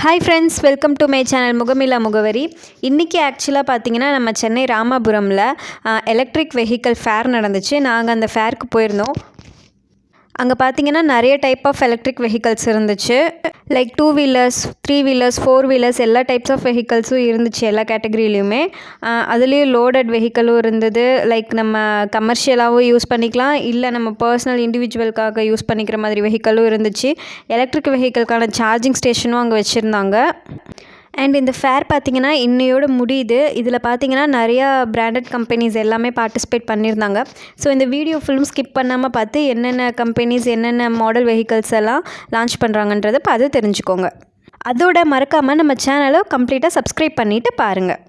Hi friends, welcome to my channel Mugam Illaa Mugavari. இன்னைக்கு ஆக்சுவலாக பார்த்தீங்கன்னா நம்ம சென்னை ராமாபுரமில் எலக்ட்ரிக் வெஹிக்கல் ஃபேர் நடந்துச்சு. நாங்கள் அந்த ஃபேருக்கு போயிருந்தோம். அங்கே பார்த்தீங்கன்னா நிறைய டைப் ஆஃப் எலக்ட்ரிக் வெஹிக்கல்ஸ் இருந்துச்சு. லைக் 2 வீலர்ஸ், 3 வீலர்ஸ், 4 வீலர்ஸ் எல்லா டைப்ஸ் ஆஃப் வெஹிக்கல்ஸும் இருந்துச்சு எல்லா கேட்டகரியிலையுமே. அதுலேயும் லோடட் வெஹிக்கலும் இருந்தது. லைக் நம்ம கமர்ஷியலாகவும் யூஸ் பண்ணிக்கலாம், இல்லை நம்ம பர்சனல் இண்டிவிஜுவலுக்காக யூஸ் பண்ணிக்கிற மாதிரி வெஹிக்கலும் இருந்துச்சு. எலக்ட்ரிக் வெஹிக்கலுக்கான சார்ஜிங் ஸ்டேஷனும் அங்கே வச்சுருந்தாங்க. அண்ட் இந்த ஃபேர் பார்த்திங்கன்னா இன்னையோடு முடியுது. இதில் பார்த்திங்கன்னா நிறையா பிராண்டட் கம்பெனிஸ் எல்லாமே பார்ட்டிசிபேட் பண்ணியிருந்தாங்க. ஸோ இந்த வீடியோ ஃபுல்லும் ஸ்கிப் பண்ணாமல் பார்த்து என்னென்ன கம்பெனிஸ் என்னென்ன மாடல் வெஹிக்கல்ஸ் எல்லாம் லான்ச் பண்ணுறாங்கன்றதை பார்த்து தெரிஞ்சுக்கோங்க. அதோட மறக்காமல் நம்ம சேனலை கம்ப்ளீட்டாக சப்ஸ்கிரைப் பண்ணிவிட்டு பாருங்கள்.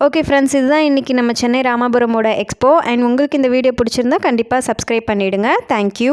ஓகே ஃப்ரெண்ட்ஸ், இதுதான் இன்றைக்கி நம்ம சென்னை ராமாபுரமோட எக்ஸ்போ. அண்ட் உங்களுக்கு இந்த வீடியோ பிடிச்சிருந்தா கண்டிப்பாக சப்ஸ்கிரைப் பண்ணிவிடுங்க. தேங்க்யூ.